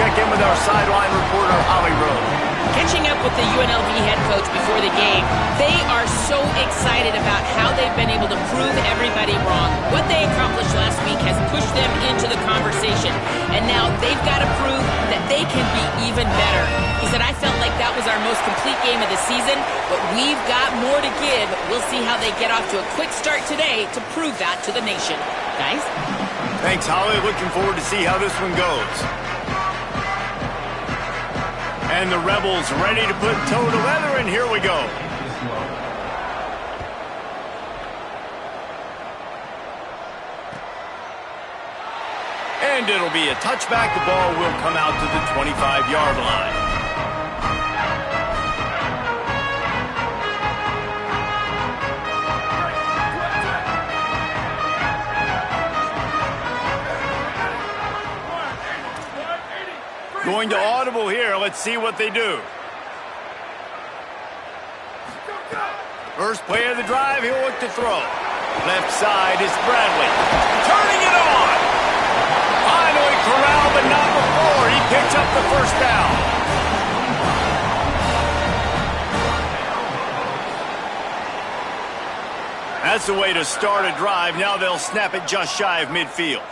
check in with our sideline reporter, Holly Rose. Catching up with the UNLV head coach before the game, they are so excited about how they've been able to prove everybody wrong. What they accomplished last week has pushed them into the conversation, and now they've got to prove that they can be even better. He said, I felt like that was our most complete game of the season, but we've got more to give. We'll see how they get off to a quick start today to prove that to the nation. Guys? Thanks, Holly. Looking forward to see how this one goes. And the Rebels ready to put toe to leather, and here we go. And it'll be a touchback. The ball will come out to the 25-yard line. Going to audible here. Let's see what they do. First play of the drive, he'll look to throw. Left side is Bradley. Turning it on. Finally corralled, but not before. He picks up the first down. That's the way to start a drive. Now they'll snap it just shy of midfield.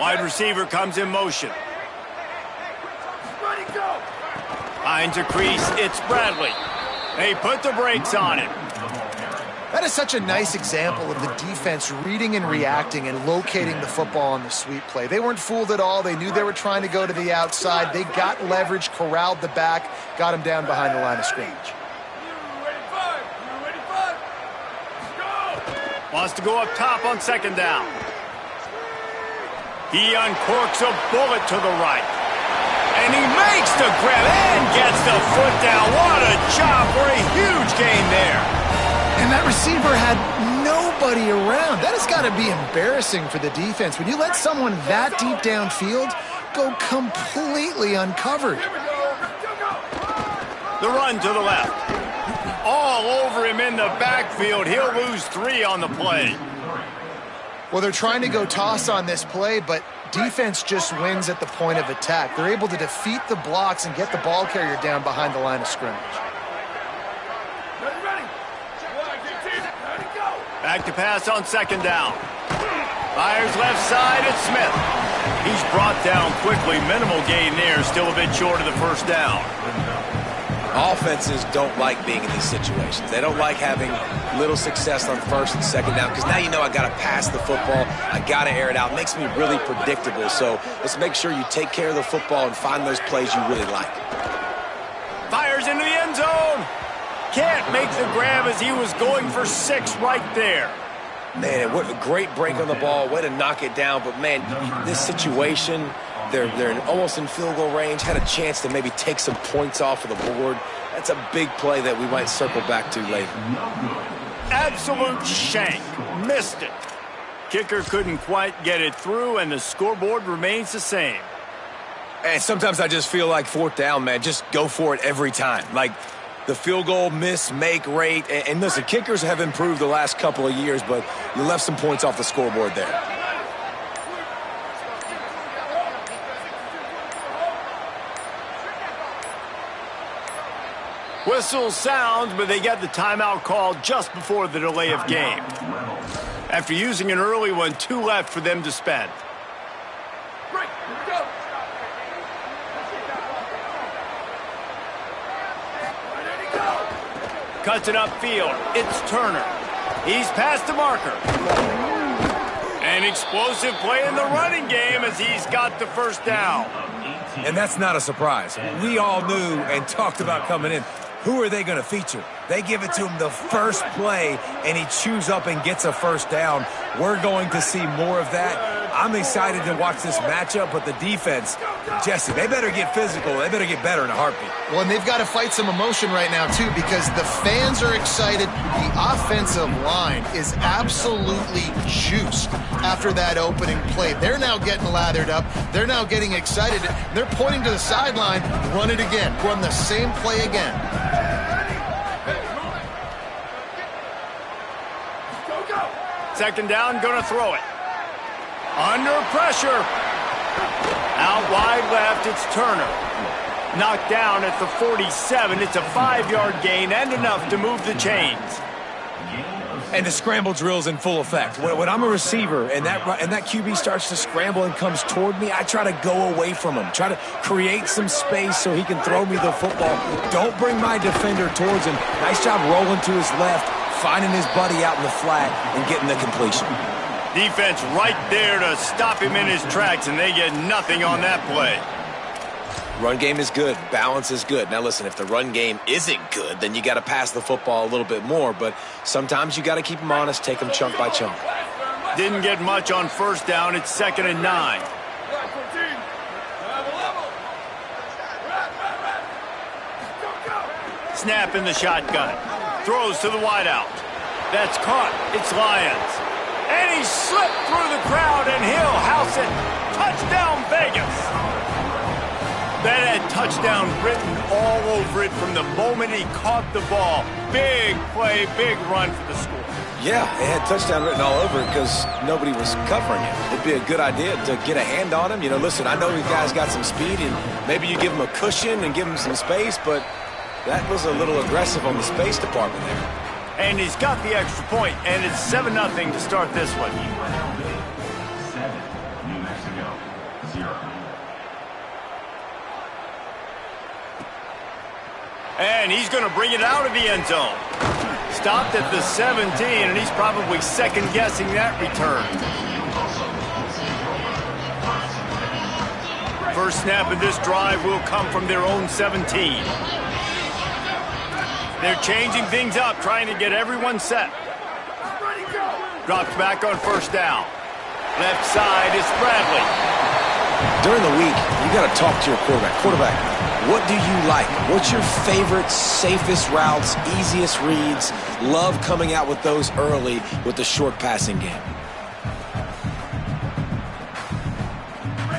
Wide receiver comes in motion. Finds a crease, it's Bradley. They put the brakes on him. That is such a nice example of the defense reading and reacting and locating the football on the sweep play. They weren't fooled at all. They knew they were trying to go to the outside. They got leverage, corralled the back, got him down behind the line of scrimmage. Wants to go up top on second down. He uncorks a bullet to the right. And he makes the grab and gets the foot down. What a job for a huge gain there. And that receiver had nobody around. That has got to be embarrassing for the defense. When you let someone that deep downfield go completely uncovered. The run to the left. All over him in the backfield. He'll lose 3 on the play. Well, they're trying to go toss on this play, but defense just wins at the point of attack. They're able to defeat the blocks and get the ball carrier down behind the line of scrimmage. Back to pass on second down. Fires left side, it's Smith. He's brought down quickly. Minimal gain there, still a bit short of the first down. Offenses don't like being in these situations. They don't like having little success on first and second down because now you know I got to pass the football. I got to air it out. It makes me really predictable. So let's make sure you take care of the football and find those plays you really like. Fires into the end zone. Can't make the grab as he was going for 6 right there. Man, what a great break on the ball. Way to knock it down. But, man, this situation, they're almost in field goal range, had a chance to maybe take some points off of the board. That's a big play that we might circle back to later. Absolute shank. Missed it. Kicker couldn't quite get it through, and the scoreboard remains the same. And sometimes I just feel like 4th down, man, just go for it every time. Like the field goal miss-make rate. And listen, kickers have improved the last couple of years, but you left some points off the scoreboard there. Whistle sounds, but they get the timeout called just before the delay of game. After using an early one, 2 left for them to spend. Cuts it upfield. It's Turner. He's past the marker. An explosive play in the running game as he's got the first down. And that's not a surprise. We all knew and talked about coming in. Who are they going to feature? They give it to him the first play, and he chews up and gets a first down. We're going to see more of that. I'm excited to watch this matchup, but the defense, Jesse, they better get physical. They better get better in a heartbeat. Well, and they've got to fight some emotion right now, too, because the fans are excited. The offensive line is absolutely juiced after that opening play. They're now getting lathered up. They're now getting excited. They're pointing to the sideline. Run it again. Run the same play again. Second down, gonna throw it. Under pressure. Out wide left, it's Turner. Knocked down at the 47. It's a 5-yard gain and enough to move the chains. And the scramble drill's in full effect. When I'm a receiver and that QB starts to scramble and comes toward me, I try to go away from him. Try to create some space so he can throw me the football. Don't bring my defender towards him. Nice job rolling to his left, finding his buddy out in the flat, and getting the completion. Defense right there to stop him in his tracks, and they get nothing on that play. Run game is good. Balance is good. Now, listen, if the run game isn't good, then you got to pass the football a little bit more. But sometimes you got to keep them honest, take them chunk by chunk. Didn't get much on first down. It's 2nd and 9. Snap in the shotgun. Throws to the wideout. That's caught. It's Lyons. And he slipped through the crowd, and he'll house it. Touchdown, Vegas. That had touchdown written all over it from the moment he caught the ball. Big play, big run for the score. Yeah, it had touchdown written all over it because nobody was covering him. It'd be a good idea to get a hand on him. You know, listen, I know these guys got some speed, and maybe you give him a cushion and give him some space, but that was a little aggressive on the space department there. And he's got the extra point, and it's 7-0 to start this one. And he's going to bring it out of the end zone. Stopped at the 17, and he's probably second-guessing that return. First snap of this drive will come from their own 17. They're changing things up, trying to get everyone set. Drops back on first down. Left side is Bradley. During the week, you got to talk to your quarterback. Quarterback, what do you like? What's your favorite, safest routes, easiest reads? Love coming out with those early with the short passing game.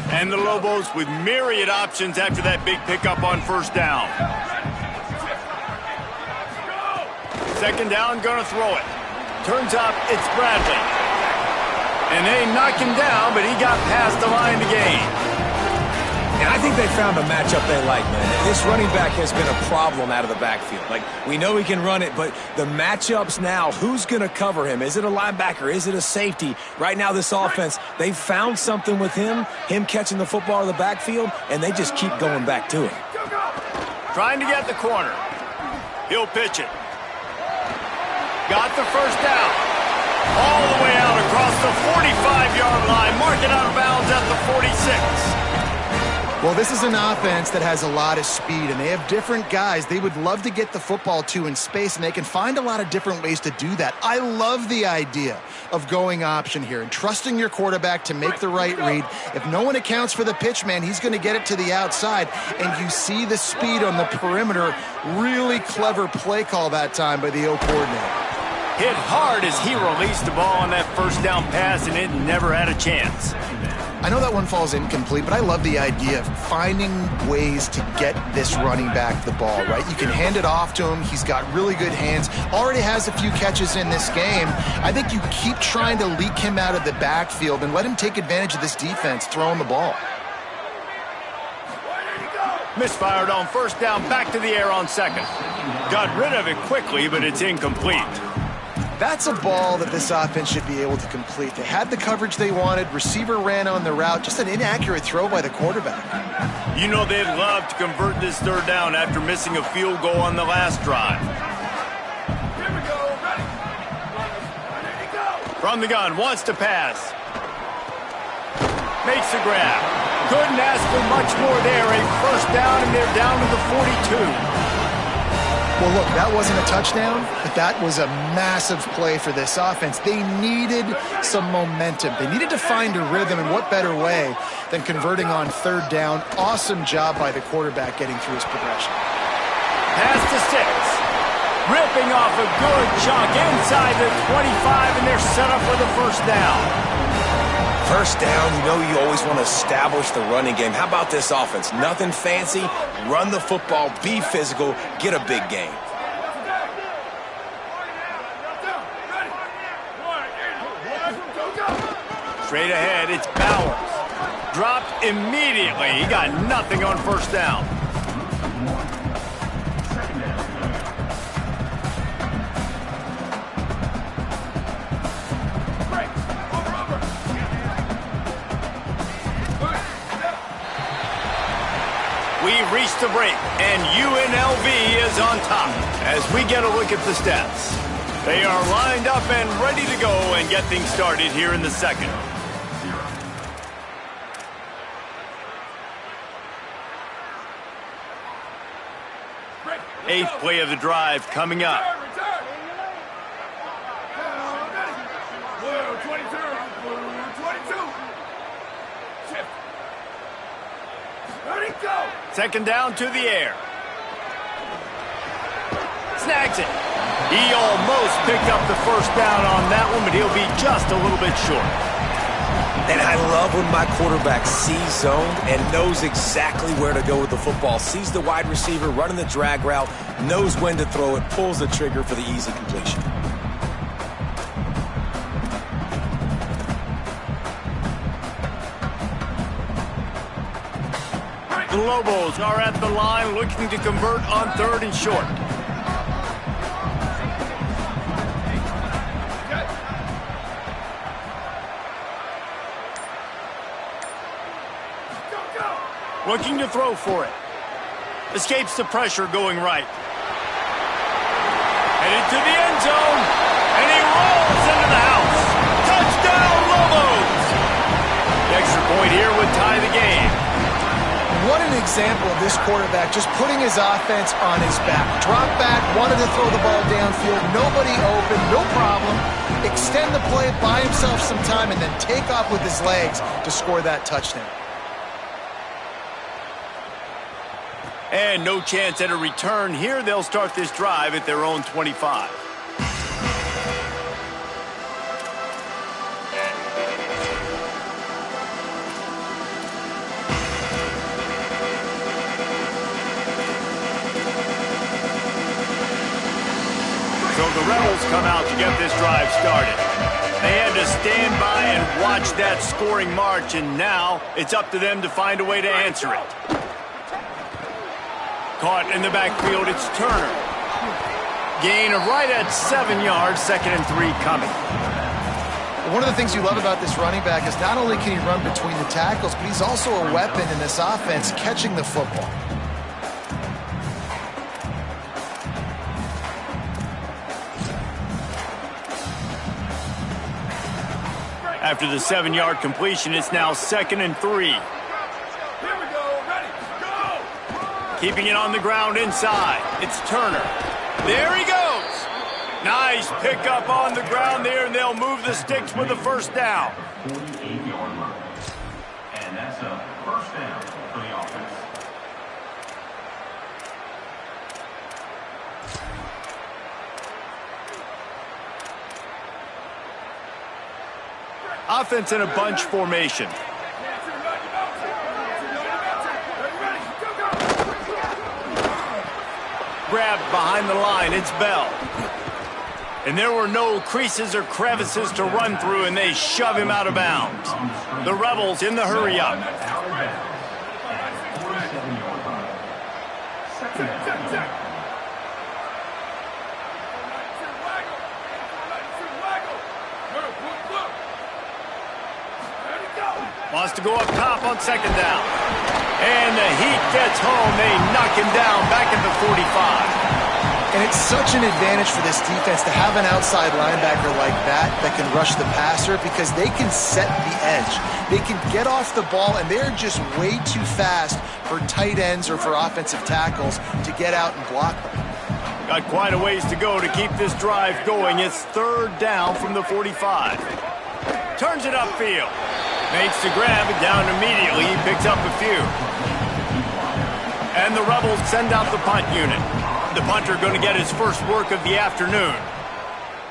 And the Lobos with myriad options after that big pickup on first down. Second down, gonna throw it. Turns up, it's Bradley. And they knock him down, but he got past the line to gain. And I think they found a matchup they like, man. This running back has been a problem out of the backfield. Like, we know he can run it, but the matchups now, who's going to cover him? Is it a linebacker? Is it a safety? Right now, this offense, they found something with him catching the football in the backfield, and they just keep going back to it. Trying to get the corner. He'll pitch it. Got the first down. All the way out across the 45-yard line. Mark it out of bounds at the 46. Well, this is an offense that has a lot of speed, and they have different guys they would love to get the football to in space, and they can find a lot of different ways to do that. I love the idea of going option here and trusting your quarterback to make the right read. If no one accounts for the pitch, man, he's going to get it to the outside, and you see the speed on the perimeter. Really clever play call that time by the O coordinator. Hit hard as he released the ball on that first down pass, and it never had a chance. I know that one falls incomplete, but I love the idea of finding ways to get this running back the ball, right? You can hand it off to him. He's got really good hands. Already has a few catches in this game. I think you keep trying to leak him out of the backfield and let him take advantage of this defense throwing the ball. Misfired on first down, back to the air on second. Got rid of it quickly, but it's incomplete. That's a ball that this offense should be able to complete. They had the coverage they wanted. Receiver ran on the route. Just an inaccurate throw by the quarterback. You know they'd love to convert this third down after missing a field goal on the last drive. Here we go. Ready? From the gun, wants to pass. Makes the grab. Couldn't ask for much more there. A first down, and they're down to the 42. Well, look, that wasn't a touchdown, but that was a massive play for this offense. They needed some momentum. They needed to find a rhythm, and what better way than converting on third down. Awesome job by the quarterback getting through his progression. Pass to 6. Ripping off a good chunk inside the 25, and they're set up for the first down. First down, you know you always want to establish the running game. How about this offense? Nothing fancy. Run the football, be physical, get a big gain. Straight ahead, it's Bowers. Dropped immediately. He got nothing on first down. We've reached the break, and UNLV is on top as we get a look at the stats. They are lined up and ready to go and get things started here in the second. Eighth play of the drive coming up. Second down to the air. Snags it. He almost picked up the first down on that one, but he'll be just a little bit short. And I love when my quarterback sees zone and knows exactly where to go with the football. Sees the wide receiver running the drag route, knows when to throw it, pulls the trigger for the easy completion. The Lobos are at the line looking to convert on third and short. Looking to throw for it. Escapes the pressure going right. Headed to the end zone. And he rolls into the house. Touchdown, Lobos! The extra point here would tie the game. What an example of this quarterback just putting his offense on his back. Drop back, wanted to throw the ball downfield, nobody open, no problem. Extend the play, buy himself some time, and then take off with his legs to score that touchdown. And no chance at a return here. They'll start this drive at their own 25. So the Rebels come out to get this drive started. They had to stand by and watch that scoring march, and now it's up to them to find a way to answer it. Caught in the backfield, it's Turner. Gain of right at 7 yards, 2nd and 3 coming. One of the things you love about this running back is not only can he run between the tackles, but he's also a weapon in this offense catching the football. After the 7-yard completion, it's now 2nd and 3. Keeping it on the ground inside. It's Turner. There he goes. Nice pickup on the ground there, and they'll move the sticks with the first down. 48-yard line. And that's a first down for the offense. Offense in a bunch formation. Grabbed behind the line, it's Bell. And there were no creases or crevices to run through, and they shove him out of bounds. The Rebels in the hurry up. Wants to go up top on 2nd down. And the heat gets home. They knock him down back at the 45. And it's such an advantage for this defense to have an outside linebacker like that can rush the passer, because they can set the edge. They can get off the ball, and they're just way too fast for tight ends or for offensive tackles to get out and block them. Got quite a ways to go to keep this drive going. It's 3rd down from the 45. Turns it upfield. Makes the grab, and down immediately. He picks up a few. And the Rebels send out the punt unit. The punter going to get his first work of the afternoon.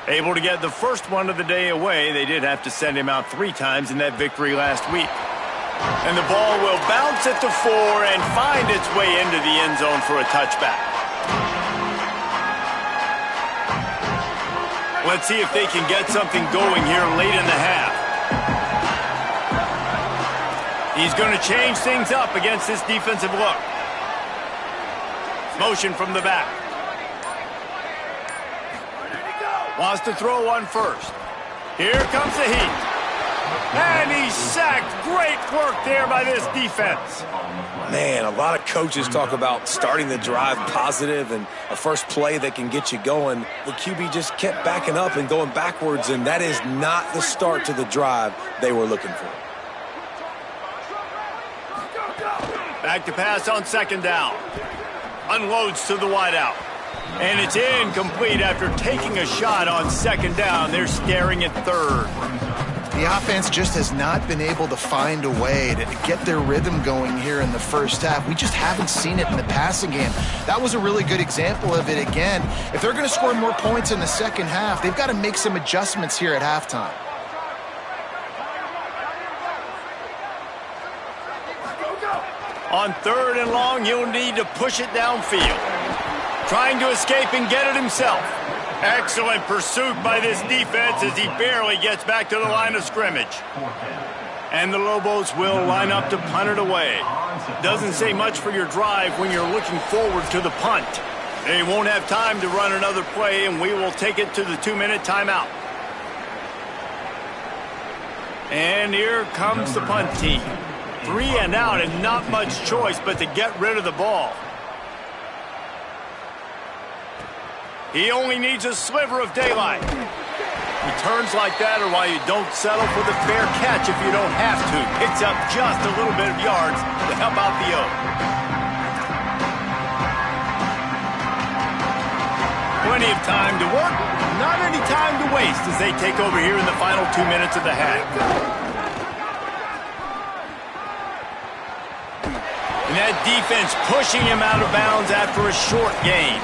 Able to get the first one of the day away. They did have to send him out 3 times in that victory last week. And the ball will bounce at the 4 and find its way into the end zone for a touchback. Let's see if they can get something going here late in the half. He's going to change things up against this defensive look. Motion from the back. Wants to throw one first. Here comes the heat. And he's sacked. Great work there by this defense. Man, a lot of coaches talk about starting the drive positive and a first play that can get you going. The QB just kept backing up and going backwards, and that is not the start to the drive they were looking for. Back to pass on second down. Unloads to the wideout. And it's incomplete after taking a shot on second down. They're staring at third. The offense just has not been able to find a way to get their rhythm going here in the first half. We just haven't seen it in the passing game. That was a really good example of it again. If they're going to score more points in the second half, they've got to make some adjustments here at halftime. On third and long, he'll need to push it downfield. Trying to escape and get it himself. Excellent pursuit by this defense as he barely gets back to the line of scrimmage. And the Lobos will line up to punt it away. Doesn't say much for your drive when you're looking forward to the punt. They won't have time to run another play, and we will take it to the 2-minute timeout. And here comes the punt team. 3 and out and not much choice but to get rid of the ball. He only needs a sliver of daylight. Returns like that are why you don't settle for the fair catch if you don't have to. Picks up just a little bit of yards to help out the O. Plenty of time to work, not any time to waste as they take over here in the final 2 minutes of the half. And that defense pushing him out of bounds after a short gain.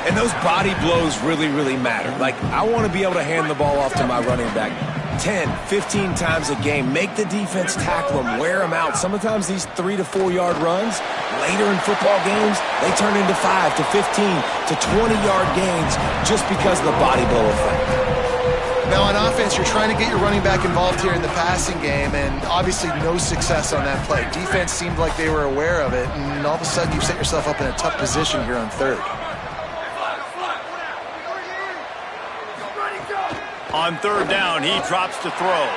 And those body blows really, really matter. Like, I want to be able to hand the ball off to my running back 10, 15 times a game. Make the defense tackle them, wear them out. Sometimes these 3 to 4 yard runs, later in football games, they turn into 5 to 15 to 20 yard gains just because of the body blow effect. Now on offense, you're trying to get your running back involved here in the passing game, and obviously no success on that play. Defense seemed like they were aware of it, and all of a sudden you've set yourself up in a tough position here on third. On third down, he drops to throw.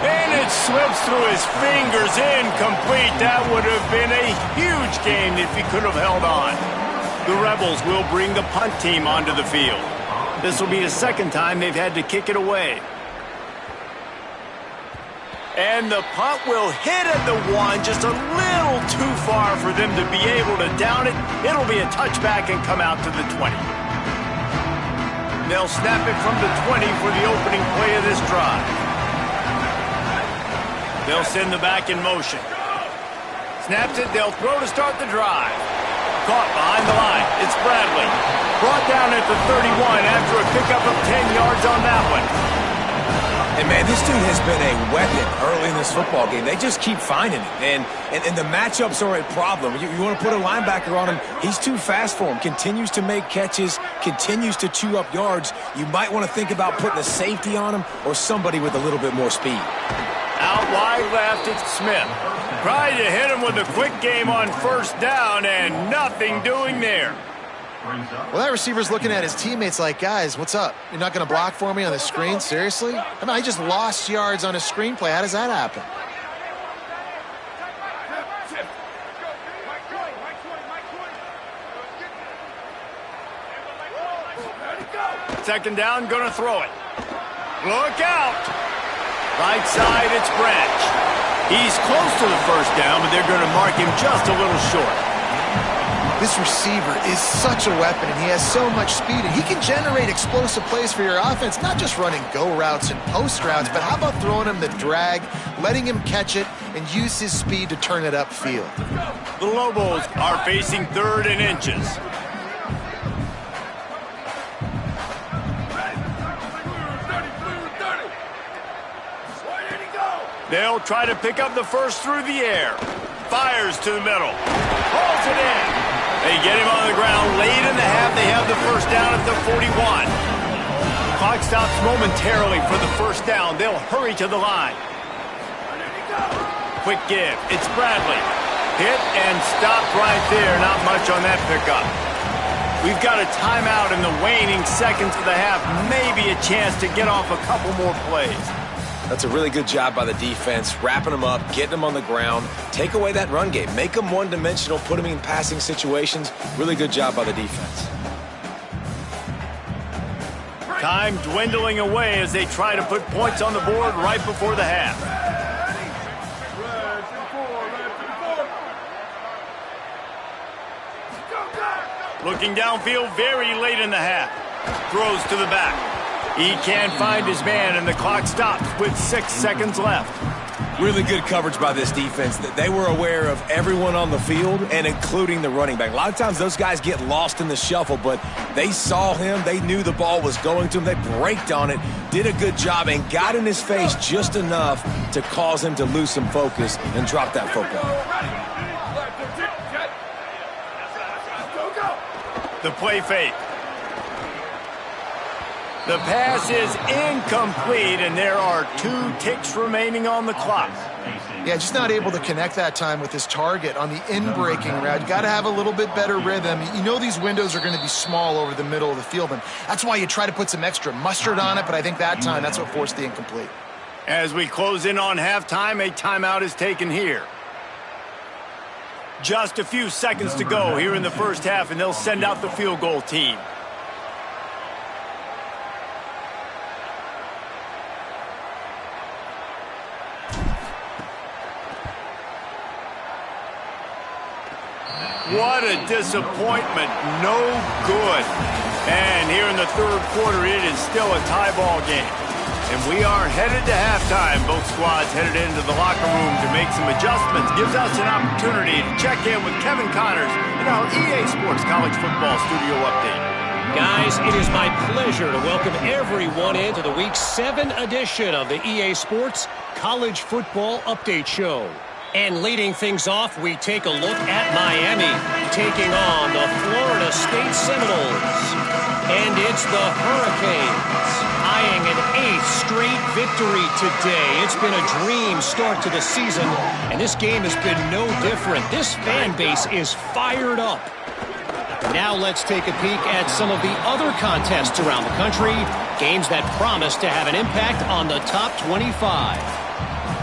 And it slips through his fingers, incomplete. That would have been a huge gain if he could have held on. The Rebels will bring the punt team onto the field. This will be the second time they've had to kick it away. And the punt will hit at the 1, just a little too far for them to be able to down it. It'll be a touchback and come out to the 20. They'll snap it from the 20 for the opening play of this drive. They'll send the back in motion. Snaps it, they'll throw to start the drive. Caught behind the line, it's Bradley. Brought down at the 31 after a pickup of 10 yards on that one. And, man, this dude has been a weapon early in this football game. They just keep finding it. And the matchups are a problem. You want to put a linebacker on him, he's too fast for him. Continues to make catches, continues to chew up yards. You might want to think about putting a safety on him or somebody with a little bit more speed. Out wide left, it's Smith. Tried to hit him with a quick game on first down, and nothing doing there. Well, that receiver's looking at his teammates like, guys, what's up? You're not going to block for me on the screen? Seriously? I mean, I just lost yards on a screenplay. How does that happen? Second down, going to throw it. Look out! Right side, it's Branch. He's close to the first down, but they're going to mark him just a little short. This receiver is such a weapon, and he has so much speed, and he can generate explosive plays for your offense, not just running go routes and post routes, but how about throwing him the drag, letting him catch it, and use his speed to turn it upfield. The Lobos are facing 3rd and inches. They'll try to pick up the first through the air. Fires to the middle. Hauls it in. They get him on the ground. Late in the half, they have the first down at the 41. Clock stops momentarily for the first down. They'll hurry to the line. Quick give. It's Bradley. Hit and stopped right there. Not much on that pickup. We've got a timeout in the waning seconds of the half. Maybe a chance to get off a couple more plays. That's a really good job by the defense, wrapping them up, getting them on the ground. Take away that run game. Make them one-dimensional, put them in passing situations. Really good job by the defense. Time dwindling away as they try to put points on the board right before the half. Looking downfield very late in the half. Throws to the back. He can't find his man, and the clock stops with 6 seconds left. Really good coverage by this defense. They were aware of everyone on the field and including the running back. A lot of times those guys get lost in the shuffle, but they saw him. They knew the ball was going to him. They braked on it, did a good job, and got in his face just enough to cause him to lose some focus and drop that football. The play fake. The pass is incomplete, and there are 2 ticks remaining on the clock. Yeah, just not able to connect that time with his target on the in-breaking route. You got to have a little bit better rhythm. You know these windows are going to be small over the middle of the field, and that's why you try to put some extra mustard on it, but I think that time, that's what forced the incomplete. As we close in on halftime, a timeout is taken here. Just a few seconds to go here in the first half, and they'll send out the field goal team. What a disappointment. No good. And here in the third quarter, it is still a tie ball game. And we are headed to halftime. Both squads headed into the locker room to make some adjustments. Gives us an opportunity to check in with Kevin Connors in our EA Sports College Football Studio Update. Guys, it is my pleasure to welcome everyone into the Week 7 edition of the EA Sports College Football Update Show. And leading things off, we take a look at Miami, taking on the Florida State Seminoles. And it's the Hurricanes, eyeing an 8th straight victory today. It's been a dream start to the season, and this game has been no different. This fan base is fired up. Now let's take a peek at some of the other contests around the country, games that promise to have an impact on the top 25.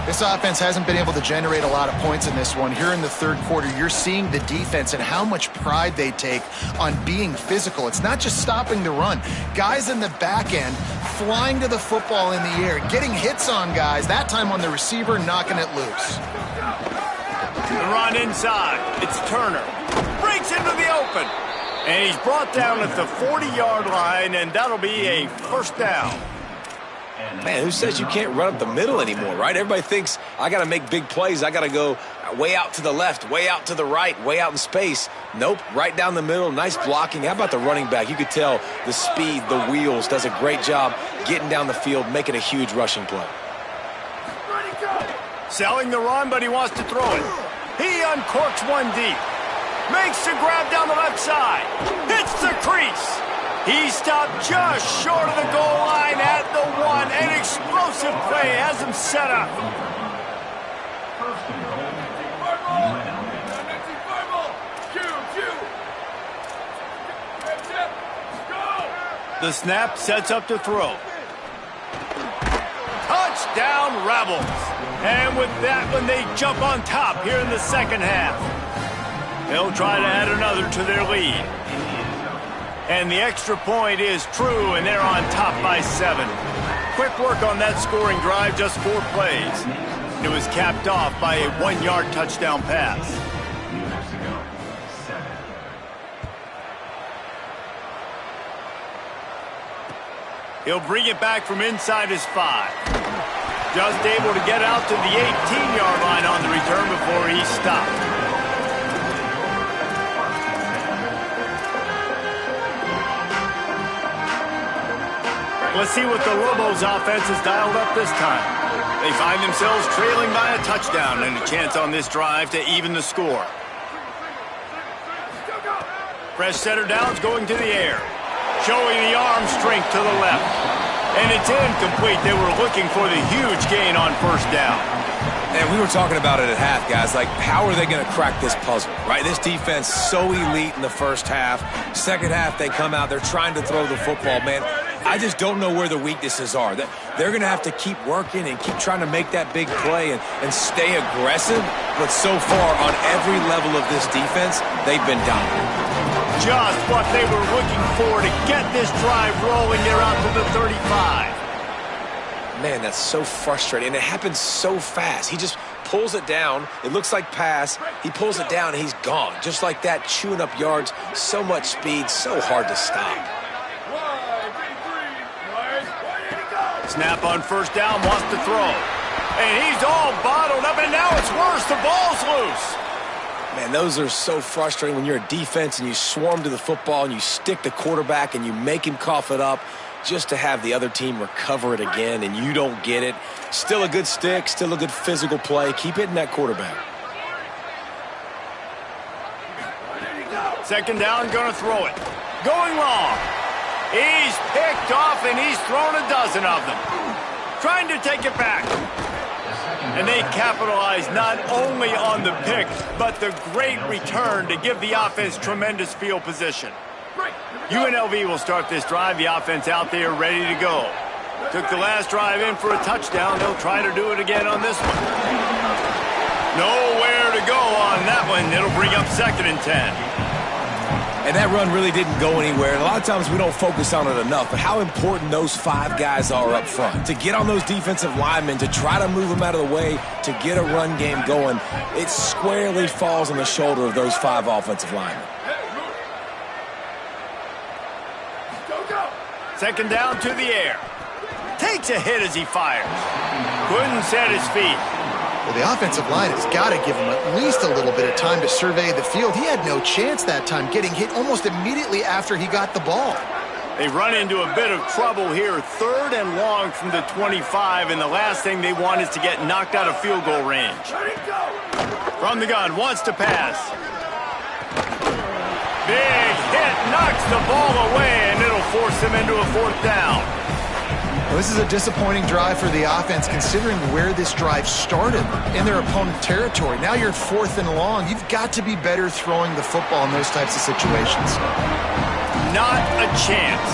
This offense hasn't been able to generate a lot of points in this one. Here in the third quarter, you're seeing the defense and how much pride they take on being physical. It's not just stopping the run. Guys in the back end flying to the football in the air, getting hits on guys, that time on the receiver, knocking it loose. The run inside. It's Turner. Breaks into the open. And he's brought down at the 40-yard line, and that'll be a first down. Man, who says you can't run up the middle anymore, right? Everybody thinks, I got to make big plays. I got to go way out to the left, way out to the right, way out in space. Nope, right down the middle, nice blocking. How about the running back? You could tell the speed, the wheels, does a great job getting down the field, making a huge rushing play. Selling the run, but he wants to throw it. He uncorks one deep. Makes the grab down the left side. Hits the crease. He stopped just short of the goal line at the 1. An explosive play has him set up. The snap sets up to throw. Touchdown Rebels. And with that one, they jump on top here in the second half. They'll try to add another to their lead. And the extra point is true, and they're on top by 7. Quick work on that scoring drive, just 4 plays. It was capped off by a 1-yard touchdown pass. He'll bring it back from inside his 5. Just able to get out to the 18-yard line on the return before he stopped. Let's see what the Lobos offense has dialed up this time. They find themselves trailing by a touchdown and a chance on this drive to even the score. Fresh setter downs going to the air. Showing the arm strength to the left. And it's incomplete. They were looking for the huge gain on first down. And we were talking about it at half, guys. Like, how are they going to crack this puzzle, right? This defense so elite in the first half. Second half, they come out. They're trying to throw the football, man. I just don't know where the weaknesses are. They're going to have to keep working and keep trying to make that big play and stay aggressive. But so far, on every level of this defense, they've been dominant. Just what they were looking for to get this drive rolling. They're out to the 35. Man, that's so frustrating. And it happens so fast. He just pulls it down. It looks like pass. He pulls it down, and he's gone. Just like that, chewing up yards. So much speed, so hard to stop. Snap on first down, wants to throw. And he's all bottled up, and now it's worse. The ball's loose. Man, those are so frustrating when you're a defense and you swarm to the football and you stick the quarterback and you make him cough it up just to have the other team recover it again and you don't get it. Still a good stick, still a good physical play. Keep hitting that quarterback. Second down, gonna throw it. Going long. He's picked off, and he's thrown a dozen of them. Trying to take it back. And they capitalize not only on the pick, but the great return to give the offense tremendous field position. UNLV will start this drive. The offense out there ready to go. Took the last drive in for a touchdown. They'll try to do it again on this one. Nowhere to go on that one. It'll bring up 2nd and 10. And that run really didn't go anywhere. And a lot of times we don't focus on it enough, but how important those 5 guys are up front. To get on those defensive linemen, to try to move them out of the way, to get a run game going, it squarely falls on the shoulder of those 5 offensive linemen. Second down to the air. Takes a hit as he fires. Couldn't set his feet. Well, the offensive line has got to give him at least a little bit of time to survey the field. He had no chance that time, getting hit almost immediately after he got the ball. They run into a bit of trouble here. 3rd and long from the 25, and the last thing they want is to get knocked out of field goal range. From the gun, wants to pass. Big hit, knocks the ball away, and it'll force him into a 4th down. Well, this is a disappointing drive for the offense, considering where this drive started in their opponent territory. Now you're 4th and long. You've got to be better throwing the football in those types of situations. Not a chance.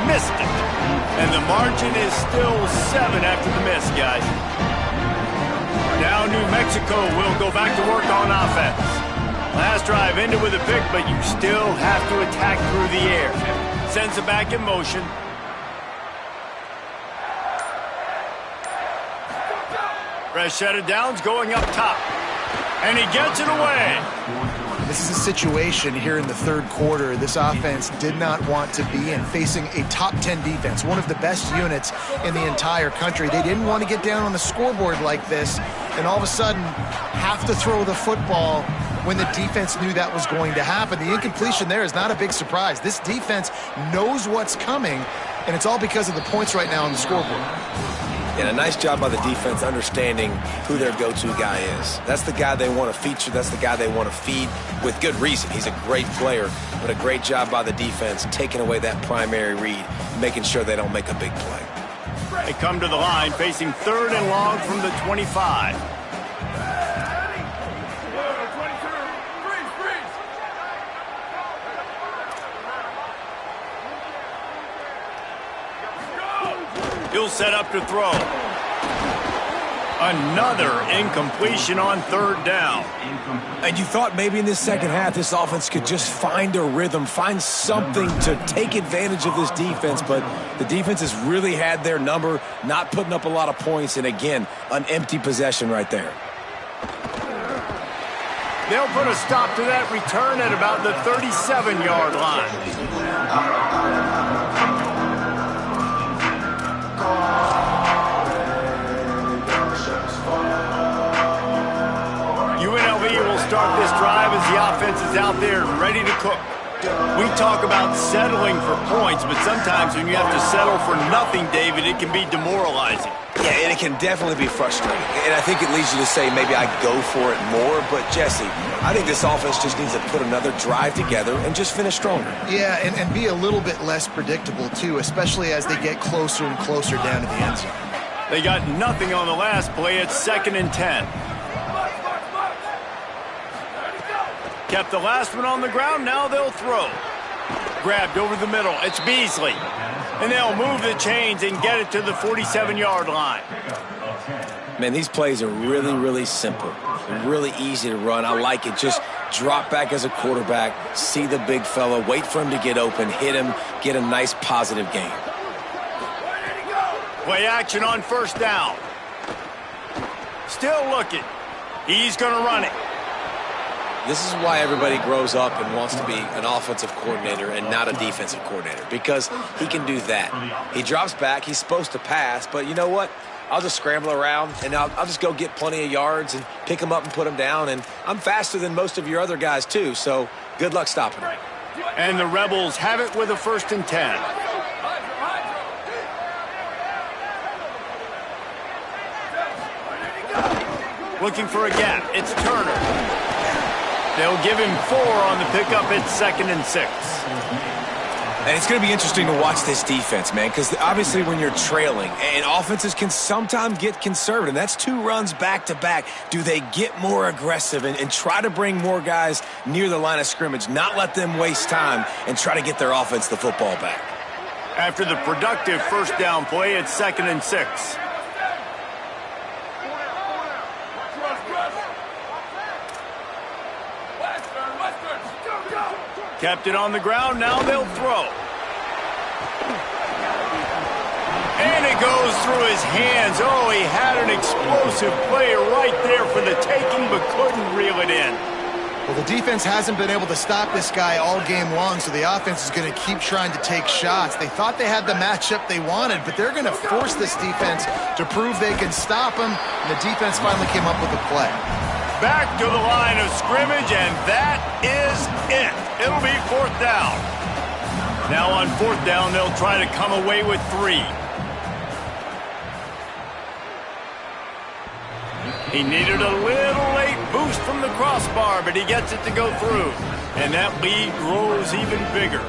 Missed it. And the margin is still 7 after the miss, guys. Now New Mexico will go back to work on offense. Last drive ended with a pick, but you still have to attack through the air. Sends it back in motion. Fresh set of downs going up top. And he gets it away. This is a situation here in the 3rd quarter this offense did not want to be in, facing a top 10 defense, one of the best units in the entire country. They didn't want to get down on the scoreboard like this and all of a sudden have to throw the football when the defense knew that was going to happen. The incompletion there is not a big surprise. This defense knows what's coming, and it's all because of the points right now on the scoreboard. And a nice job by the defense understanding who their go-to guy is. That's the guy they want to feature. That's the guy they want to feed with good reason. He's a great player, but a great job by the defense taking away that primary read, making sure they don't make a big play. They come to the line facing 3rd and long from the 25. He'll set up to throw. Another incompletion on 3rd down. And you thought maybe in this second half this offense could just find a rhythm, find something to take advantage of this defense, but the defense has really had their number, not putting up a lot of points, and again, an empty possession right there. They'll put a stop to that return at about the 37-yard line. UNLV will start this drive as the offense is out there ready to cook. We talk about settling for points, but sometimes when you have to settle for nothing, David, it can be demoralizing. Yeah, and it can definitely be frustrating. And I think it leads you to say maybe I go for it more. But, Jesse, I think this offense just needs to put another drive together and just finish stronger. Yeah, and be a little bit less predictable, too, especially as they get closer and closer down to the end zone. They got nothing on the last play. It's 2nd and 10. Kept the last one on the ground. Now they'll throw. Grabbed over the middle. It's Beasley. And they'll move the chains and get it to the 47-yard line. Man, these plays are really, really simple. They're really easy to run. I like it. Just drop back as a quarterback, see the big fella, wait for him to get open, hit him, get a nice positive gain. Play action on 1st down. Still looking. He's going to run it. This is why everybody grows up and wants to be an offensive coordinator and not a defensive coordinator, because he can do that. He drops back. He's supposed to pass, but you know what? I'll just scramble around, and I'll just go get plenty of yards and pick them up and put them down, and I'm faster than most of your other guys, too, so good luck stopping me. And the Rebels have it with a 1st and 10. Looking for a gap. It's Turner. They'll give him 4 on the pickup. It's 2nd and 6. And it's going to be interesting to watch this defense, man, because obviously when you're trailing, and offenses can sometimes get conservative. That's 2 runs back-to-back. Do they get more aggressive and try to bring more guys near the line of scrimmage, not let them waste time, and try to get their offense the football back? After the productive 1st down play, it's 2nd and 6. Kept it on the ground. Now they'll throw. And it goes through his hands. Oh, he had an explosive play right there for the taking, but couldn't reel it in. Well, the defense hasn't been able to stop this guy all game long, so the offense is going to keep trying to take shots. They thought they had the matchup they wanted, but they're going to force this defense to prove they can stop him, and the defense finally came up with a play. Back to the line of scrimmage, and that is it. It'll be 4th down. Now on 4th down, they'll try to come away with 3. He needed a little late boost from the crossbar, but he gets it to go through. And that lead grows even bigger.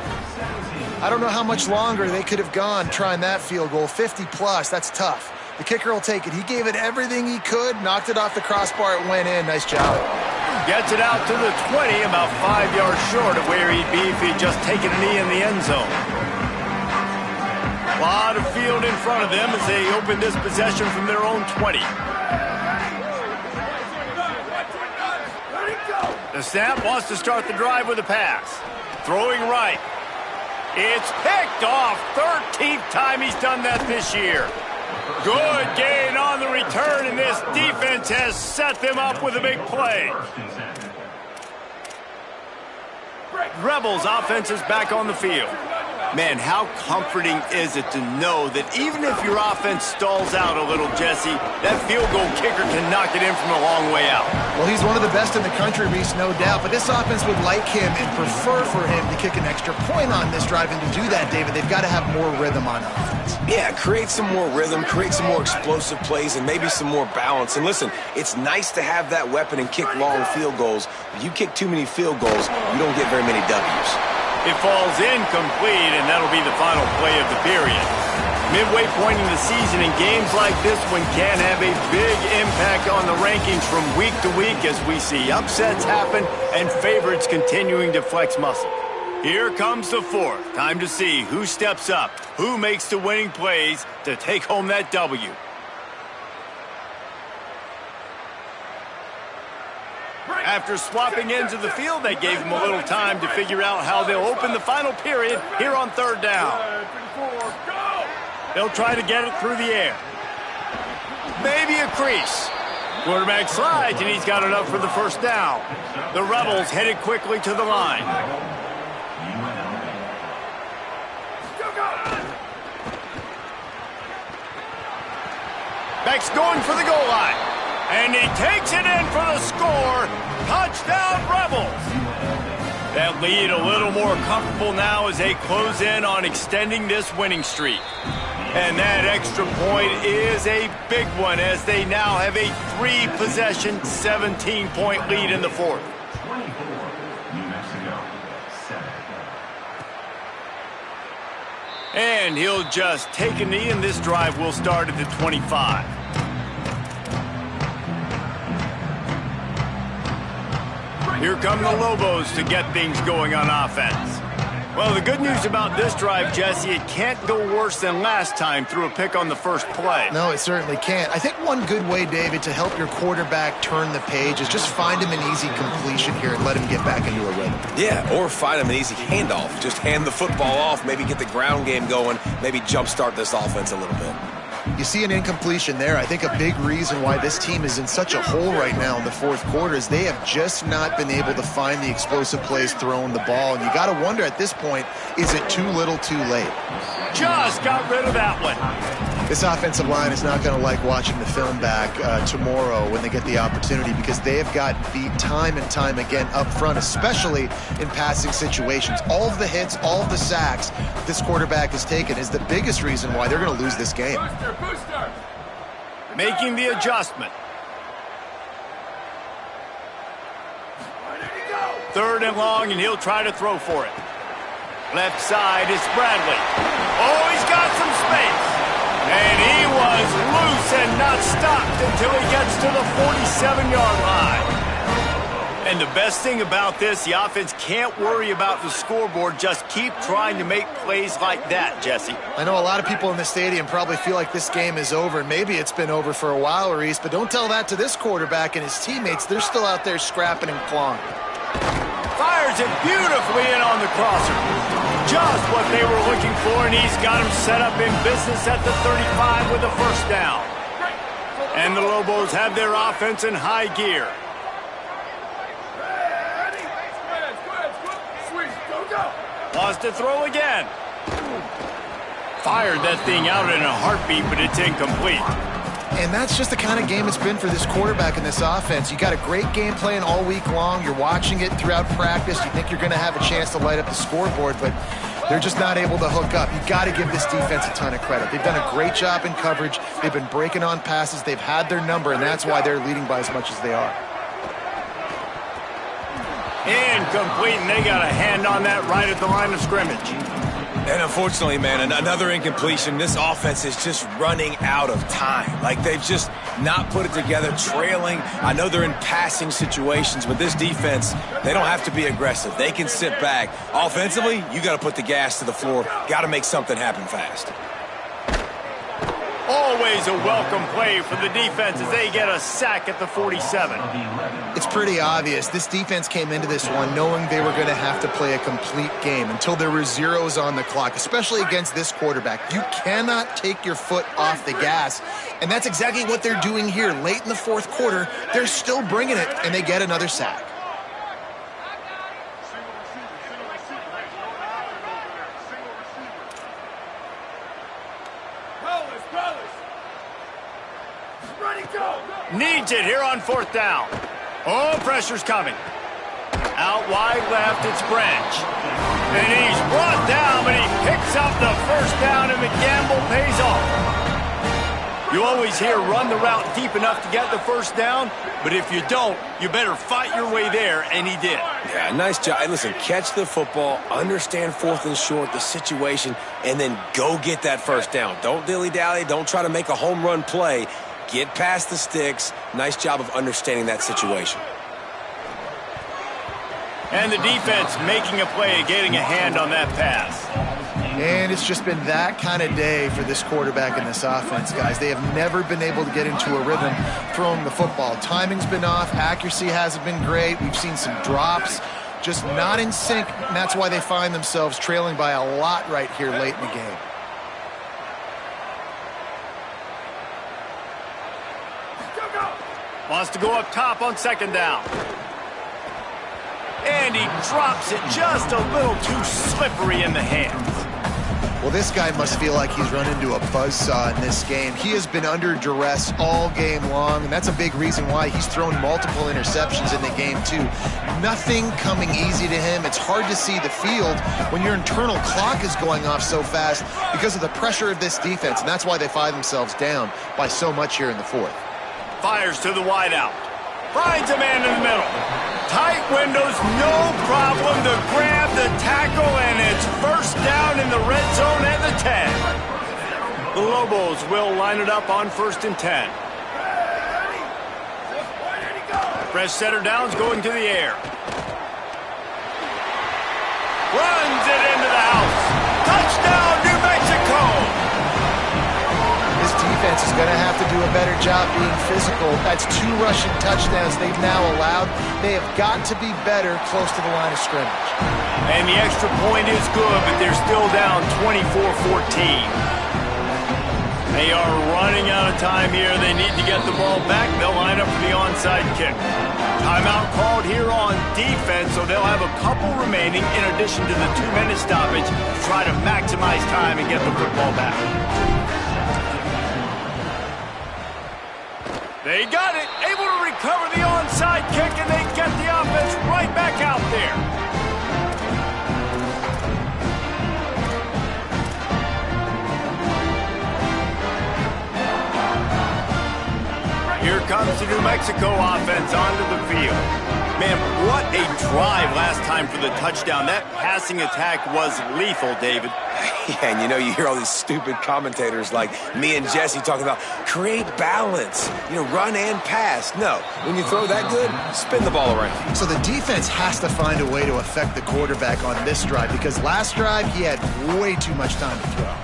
I don't know how much longer they could have gone trying that field goal. 50-plus, that's tough. The kicker will take it. He gave it everything he could, knocked it off the crossbar, it went in. Nice job. Gets it out to the 20, about 5 yards short of where he'd be if he'd just taken a knee in the end zone. A lot of field in front of them as they open this possession from their own 20. The snap wants to start the drive with a pass. Throwing right. It's picked off. 13th time he's done that this year. Good gain on the return, and this defense has set them up with a big play. Rebels offense is back on the field. Man, how comforting is it to know that even if your offense stalls out a little, Jesse, that field goal kicker can knock it in from a long way out. Well, he's one of the best in the country, Reese, no doubt. But this offense would like him and prefer for him to kick an extra point on this drive. And to do that, David, they've got to have more rhythm on offense. Yeah, create some more rhythm, create some more explosive plays, and maybe some more balance. And listen, it's nice to have that weapon and kick long field goals. If you kick too many field goals, you don't get very many W's. It falls incomplete, and that'll be the final play of the period. Midway point in the season, and games like this one can have a big impact on the rankings from week to week as we see upsets happen and favorites continuing to flex muscle. Here comes the 4th. Time to see who steps up, who makes the winning plays to take home that W. After swapping ends of the field, they gave him a little time to figure out how they'll open the final period here on 3rd down. They'll try to get it through the air. Maybe a crease. Quarterback slides, and he's got enough for the 1st down. The Rebels headed quickly to the line. Beck's going for the goal line. And he takes it in for the score. Touchdown, Rebels. That lead a little more comfortable now as they close in on extending this winning streak. And that extra point is a big one as they now have a 3-possession, 17-point lead in the 4th. And he'll just take a knee, and this drive will start at the 25. Here come the Lobos to get things going on offense. Well, the good news about this drive, Jesse, it can't go worse than last time through a pick on the first play. No, it certainly can't. I think one good way, David, to help your quarterback turn the page is just find him an easy completion here and let him get back into a rhythm. Yeah, or find him an easy handoff. Just hand the football off, maybe get the ground game going, maybe jumpstart this offense a little bit. You see an incompletion there. I think a big reason why this team is in such a hole right now in the fourth quarter is they have just not been able to find the explosive plays throwing the ball. And you got to wonder at this point, is it too little too late? Just got rid of that one. This offensive line is not going to like watching the film back tomorrow when they get the opportunity, because they have gotten beat time and time again up front, especially in passing situations. All of the hits, all of the sacks this quarterback has taken is the biggest reason why they're going to lose this game. Making the adjustment. Third and long, and he'll try to throw for it. Left side is Bradley. Oh, he's got some space. And he was loose and not stopped until he gets to the 47-yard line. And the best thing about this, the offense can't worry about the scoreboard. Just keep trying to make plays like that, Jesse. I know a lot of people in the stadium probably feel like this game is over. Maybe it's been over for a while, Reese, but don't tell that to this quarterback and his teammates. They're still out there scrapping and clawing. Fires it beautifully in on the crosser. Just what they were looking for, and he's got him set up in business at the 35 with a first down. And the Lobos have their offense in high gear. Wants to throw again. Fired that thing out in a heartbeat, but it's incomplete. And that's just the kind of game it's been for this quarterback in this offense. You got a great game plan all week long. You're watching it throughout practice. You think you're going to have a chance to light up the scoreboard, but they're just not able to hook up. You got to give this defense a ton of credit. They've done a great job in coverage. They've been breaking on passes. They've had their number, and that's why they're leading by as much as they are. Incomplete, and they got a hand on that right at the line of scrimmage. And unfortunately, man, another incompletion. This offense is just running out of time. Like, they've just not put it together, trailing. I know they're in passing situations, but this defense, they don't have to be aggressive. They can sit back. Offensively, you got to put the gas to the floor. Got to make something happen fast. Always a welcome play for the defense as they get a sack at the 47. It's pretty obvious. This defense came into this one knowing they were going to have to play a complete game until there were zeros on the clock, especially against this quarterback. You cannot take your foot off the gas, and that's exactly what they're doing here. Late in the fourth quarter, they're still bringing it, and they get another sack. Needs it here on fourth down. Oh, pressure's coming. Out wide left, it's Branch. And he's brought down, but he picks up the first down, and the gamble pays off. You always hear run the route deep enough to get the first down, but if you don't, you better fight your way there, and he did. Yeah, nice job. Hey, listen, catch the football, understand fourth and short, the situation, and then go get that first down. Don't dilly-dally. Don't try to make a home run play. Get past the sticks. Nice job of understanding that situation. And the defense making a play, getting a hand on that pass. And it's just been that kind of day for this quarterback and this offense, guys. They have never been able to get into a rhythm throwing the football. Timing's been off. Accuracy hasn't been great. We've seen some drops, just not in sync, and that's why they find themselves trailing by a lot right here late in the game. Wants to go up top on second down. And he drops it just a little too slippery in the hands. Well, this guy must feel like he's run into a buzzsaw in this game. He has been under duress all game long, and that's a big reason why he's thrown multiple interceptions in the game, too. Nothing coming easy to him. It's hard to see the field when your internal clock is going off so fast because of the pressure of this defense, and that's why they find themselves down by so much here in the fourth. Fires to the wideout. Finds a man in the middle. Tight windows, no problem to grab the tackle, and it's first down in the red zone at the 10. The Lobos will line it up on 1st and 10. Fresh setter downs going to the air. Runs it into the house. Touchdown, New Mexico! This defense is going to have to do a better job being physical. That's 2 rushing touchdowns they've now allowed. They have got to be better close to the line of scrimmage. And the extra point is good, but they're still down 24-14. They are running out of time here. They need to get the ball back. They'll line up for the onside kick. Timeout called here on defense, so they'll have a couple remaining in addition to the 2-minute stoppage to try to maximize time and get the football back. They got it, able to recover the onside kick, and they get the offense right back out there. Here comes the New Mexico offense onto the field. Man, what a drive last time for the touchdown. That passing attack was lethal, David. Yeah, and you hear all these stupid commentators like me and Jesse talking about create balance, run and pass. No, when you throw that good, spin the ball around. So the defense has to find a way to affect the quarterback on this drive because last drive he had way too much time to throw.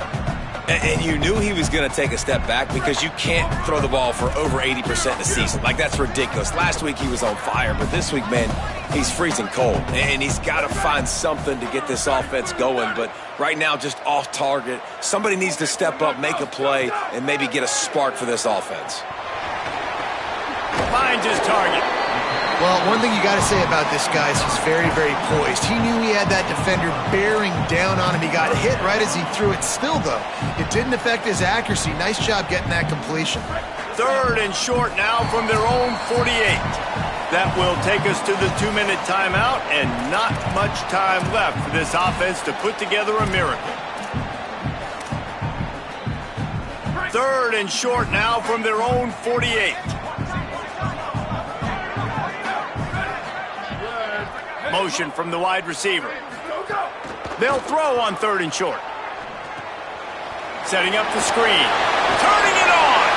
And you knew he was going to take a step back because you can't throw the ball for over 80% in the season. Like, that's ridiculous. Last week he was on fire, but this week, man, he's freezing cold. And he's got to find something to get this offense going. But right now, just off target. Somebody needs to step up, make a play, and maybe get a spark for this offense. Finds his target. Well, one thing you got to say about this guy is he's very, very poised. He knew he had that defender bearing down on him. He got hit right as he threw it. Still, though, it didn't affect his accuracy. Nice job getting that completion. 3rd and short now from their own 48. That will take us to the 2-minute timeout, and not much time left for this offense to put together a miracle. 3rd and short now from their own 48. Motion from the wide receiver. They'll throw on 3rd and short. Setting up the screen. Turning it on.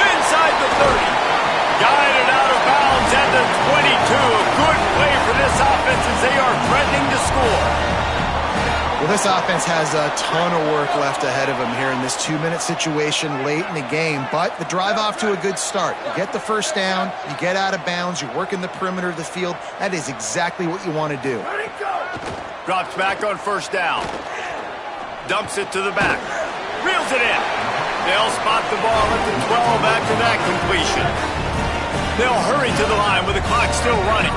Inside the 30. Guided out of bounds at the 22. A good play for this offense as they are threatening to score. Well, this offense has a ton of work left ahead of them here in this 2-minute situation late in the game, but the drive off to a good start. You get the first down, you get out of bounds, you work in the perimeter of the field. That is exactly what you want to do. Drops back on 1st down. Dumps it to the back. Reels it in. They'll spot the ball at the 12 after that completion. They'll hurry to the line with the clock still running.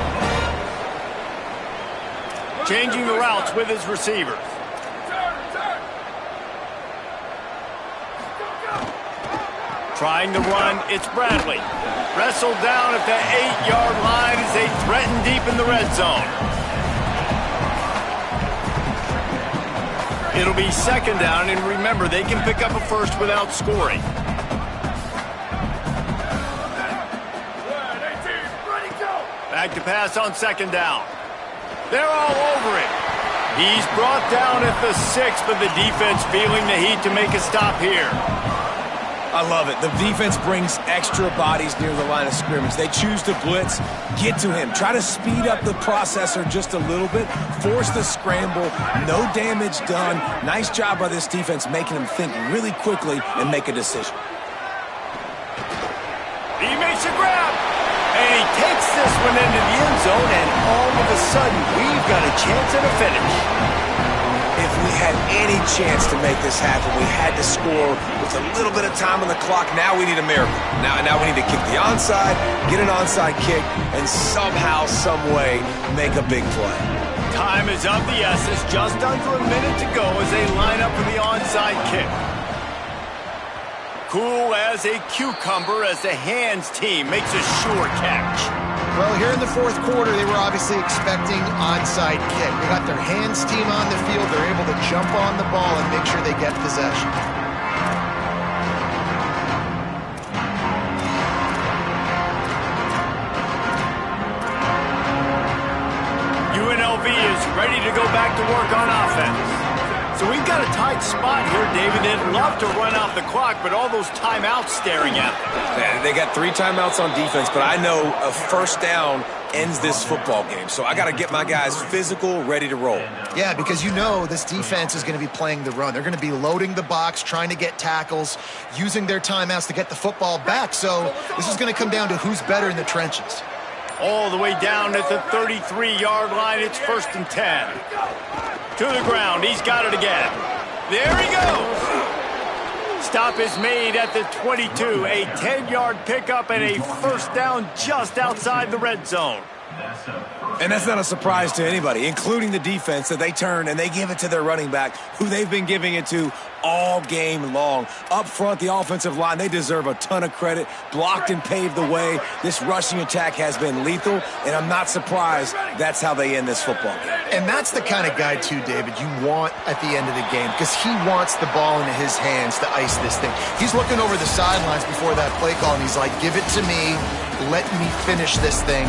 Changing the routes with his receivers. Trying to run, it's Bradley. Wrestled down at the 8-yard line as they threaten deep in the red zone. It'll be 2nd down, and remember, they can pick up a first without scoring. Back to pass on 2nd down. They're all over it. He's brought down at the 6, but the defense feeling the heat to make a stop here. I love it. The defense brings extra bodies near the line of scrimmage. They choose to blitz, get to him, try to speed up the processor just a little bit, force the scramble, no damage done. Nice job by this defense making him think really quickly and make a decision. He makes a grab, and he takes this one into the end zone, and all of a sudden, we've got a chance at a finish. If we had any chance to make this happen, we had to score with a little bit of time on the clock. Now we need a miracle. Now we need to kick the onside, get an onside kick, and somehow, some way, make a big play. Time is of the essence. Just under a minute to go as they line up for the onside kick. Cool as a cucumber as the hands team makes a sure catch. Well, here in the 4th quarter, they were obviously expecting onside kick. They got their hands team on the field. They're able to jump on the ball and make sure they get possession. spot here, David. They'd love to run out the clock, but all those timeouts staring at them. Man, they got 3 timeouts on defense, but I know a first down ends this football game. So I got to get my guys physical, ready to roll. Yeah, because you know this defense is going to be playing the run. They're going to be loading the box, trying to get tackles, using their timeouts to get the football back. So this is going to come down to who's better in the trenches. All the way down at the 33-yard line. It's 1st and 10. To the ground. He's got it again. There he goes. Stop is made at the 22. A 10-yard pickup and a first down just outside the red zone. And that's not a surprise to anybody, including the defense, that they turn and they give it to their running back, who they've been giving it to all game long. Up front, the offensive line, they deserve a ton of credit. Blocked and paved the way. This rushing attack has been lethal, and I'm not surprised that's how they end this football game. And that's the kind of guy, too, David, you want at the end of the game, because he wants the ball into his hands to ice this thing. He's looking over the sidelines before that play call, and he's like, give it to me. Let me finish this thing.